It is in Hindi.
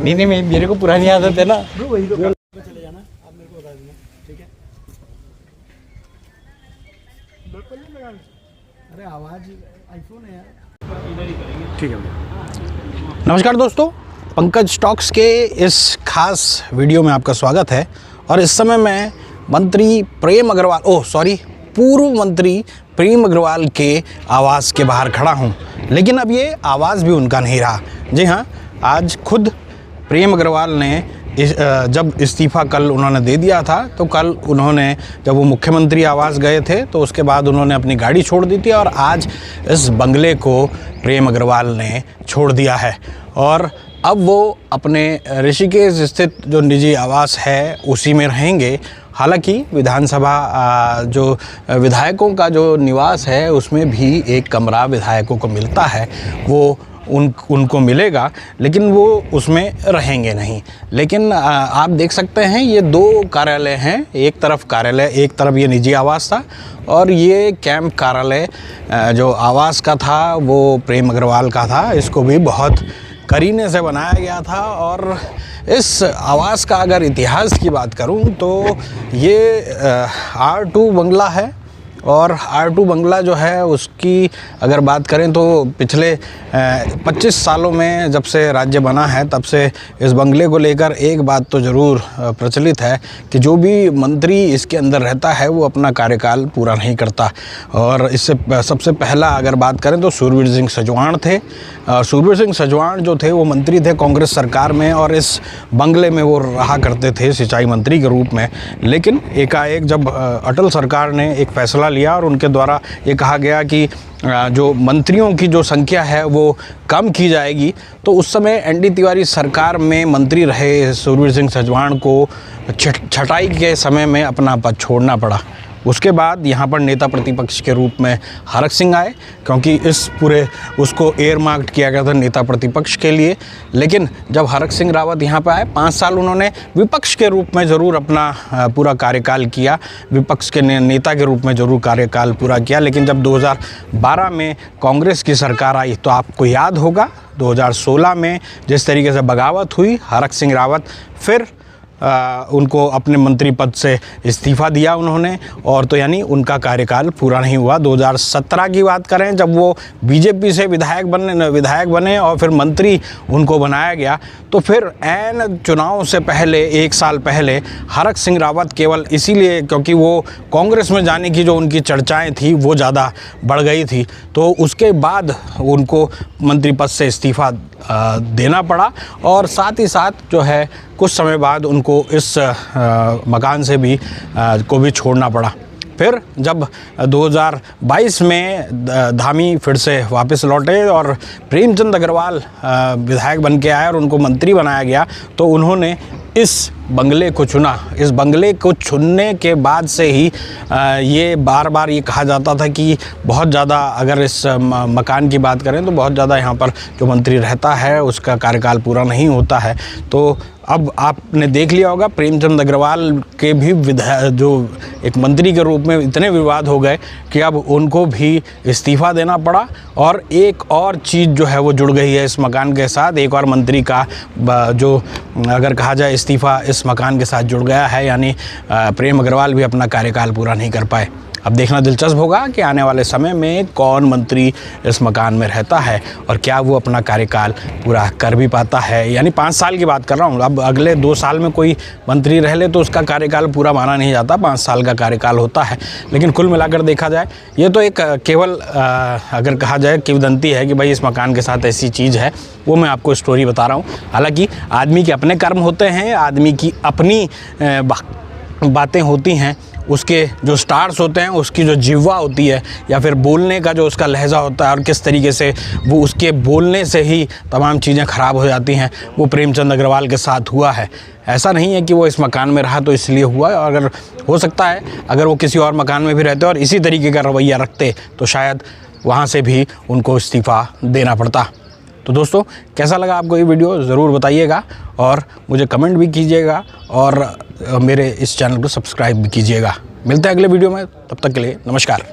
नहीं मेरे को पुरानी आदत है ना। वही तो चले जाना, आप मेरे को बता देना, ठीक है? अरे आवाज आईफोन है यार। ठीक है। नमस्कार दोस्तों, पंकज स्टॉक्स के इस खास वीडियो में आपका स्वागत है। और इस समय मैं मंत्री प्रेम अग्रवाल पूर्व मंत्री प्रेम अग्रवाल के आवास के बाहर खड़ा हूं। लेकिन अब ये आवास भी उनका नहीं रहा। जी हाँ, आज खुद प्रेम अग्रवाल ने जब इस्तीफ़ा कल उन्होंने दे दिया था, तो कल उन्होंने जब वो मुख्यमंत्री आवास गए थे तो उसके बाद उन्होंने अपनी गाड़ी छोड़ दी थी और आज इस बंगले को प्रेम अग्रवाल ने छोड़ दिया है। और अब वो अपने ऋषिकेश स्थित जो निजी आवास है उसी में रहेंगे। हालांकि विधानसभा जो विधायकों का जो निवास है उसमें भी एक कमरा विधायकों को मिलता है, वो उनको मिलेगा, लेकिन वो उसमें रहेंगे नहीं। लेकिन आप देख सकते हैं ये दो कार्यालय हैं, एक तरफ कार्यालय, एक तरफ ये निजी आवास था और ये कैंप कार्यालय जो आवास का था वो प्रेम अग्रवाल का था। इसको भी बहुत करीने से बनाया गया था। और इस आवास का अगर इतिहास की बात करूं तो ये R2 बंगला है। और R2 बंगला जो है उसकी अगर बात करें तो पिछले 25 सालों में जब से राज्य बना है तब से इस बंगले को लेकर एक बात तो ज़रूर प्रचलित है कि जो भी मंत्री इसके अंदर रहता है वो अपना कार्यकाल पूरा नहीं करता। और इससे सबसे पहला अगर बात करें तो सूरवीर सिंह सजवाण थे। सूरवीर सिंह सजवाण जो थे वो मंत्री थे कांग्रेस सरकार में और इस बंगले में वो रहा करते थे सिंचाई मंत्री के रूप में। लेकिन एकाएक जब अटल सरकार ने एक फैसला लिया और उनके द्वारा ये कहा गया कि जो मंत्रियों की जो संख्या है वो कम की जाएगी, तो उस समय ND तिवारी सरकार में मंत्री रहे सूरवीर सिंह सजवाण को छटाई के समय में अपना पद छोड़ना पड़ा। उसके बाद यहाँ पर नेता प्रतिपक्ष के रूप में हरक सिंह आए, क्योंकि इस पूरे उसको एयर मार्क्ड किया गया था नेता प्रतिपक्ष के लिए। लेकिन जब हरक सिंह रावत यहाँ पर आए, 5 साल उन्होंने विपक्ष के रूप में ज़रूर अपना पूरा कार्यकाल किया, विपक्ष के नेता के रूप में ज़रूर कार्यकाल पूरा किया। लेकिन जब 2012 में कांग्रेस की सरकार आई तो आपको याद होगा 2016 में जिस तरीके से बगावत हुई, हरक सिंह रावत फिर उनको अपने मंत्री पद से इस्तीफ़ा दिया उन्होंने। और तो यानी उनका कार्यकाल पूरा नहीं हुआ। 2017 की बात करें जब वो बीजेपी से विधायक बने और फिर मंत्री उनको बनाया गया, तो फिर ऐन चुनाव से पहले 1 साल पहले हरक सिंह रावत केवल इसीलिए क्योंकि वो कांग्रेस में जाने की जो उनकी चर्चाएं थी वो ज़्यादा बढ़ गई थी, तो उसके बाद उनको मंत्री पद से इस्तीफ़ा देना पड़ा। और साथ ही साथ जो है कुछ समय बाद उनको इस मकान से भी को भी छोड़ना पड़ा। फिर जब 2022 में धामी फिर से वापस लौटे और प्रेमचंद अग्रवाल विधायक बन के आए और उनको मंत्री बनाया गया, तो उन्होंने इस बंगले को चुना। इस बंगले को चुनने के बाद से ही ये बार बार ये कहा जाता था कि बहुत ज़्यादा, अगर इस मकान की बात करें तो बहुत ज़्यादा यहाँ पर जो मंत्री रहता है उसका कार्यकाल पूरा नहीं होता है। तो अब आपने देख लिया होगा प्रेमचंद अग्रवाल के भी जो एक मंत्री के रूप में इतने विवाद हो गए कि अब उनको भी इस्तीफ़ा देना पड़ा। और एक और चीज़ जो है वो जुड़ गई है इस मकान के साथ, एक और मंत्री का जो अगर कहा जाए इस्तीफ़ा इस मकान के साथ जुड़ गया है, यानी प्रेम अग्रवाल भी अपना कार्यकाल पूरा नहीं कर पाए। अब देखना दिलचस्प होगा कि आने वाले समय में कौन मंत्री इस मकान में रहता है और क्या वो अपना कार्यकाल पूरा कर भी पाता है। यानी 5 साल की बात कर रहा हूँ। अब अगले 2 साल में कोई मंत्री रह ले तो उसका कार्यकाल पूरा माना नहीं जाता, 5 साल का कार्यकाल होता है। लेकिन कुल मिलाकर देखा जाए ये तो एक केवल अगर कहा जाए किंवदंती है कि भाई इस मकान के साथ ऐसी चीज़ है, वो मैं आपको स्टोरी बता रहा हूँ। हालाँकि आदमी के अपने कर्म होते हैं, आदमी की अपनी बातें होती हैं, उसके जो स्टार्स होते हैं, उसकी जो जिह्वा होती है या फिर बोलने का जो उसका लहजा होता है और किस तरीके से वो उसके बोलने से ही तमाम चीज़ें ख़राब हो जाती हैं, वो प्रेमचंद अग्रवाल के साथ हुआ है। ऐसा नहीं है कि वो इस मकान में रहा तो इसलिए हुआ, अगर हो सकता है अगर वो किसी और मकान में भी रहते और इसी तरीके का रवैया रखते तो शायद वहाँ से भी उनको इस्तीफ़ा देना पड़ता। तो दोस्तों, कैसा लगा आपको ये वीडियो ज़रूर बताइएगा और मुझे कमेंट भी कीजिएगा और मेरे इस चैनल को सब्सक्राइब भी कीजिएगा। मिलते हैं अगले वीडियो में, तब तक के लिए नमस्कार।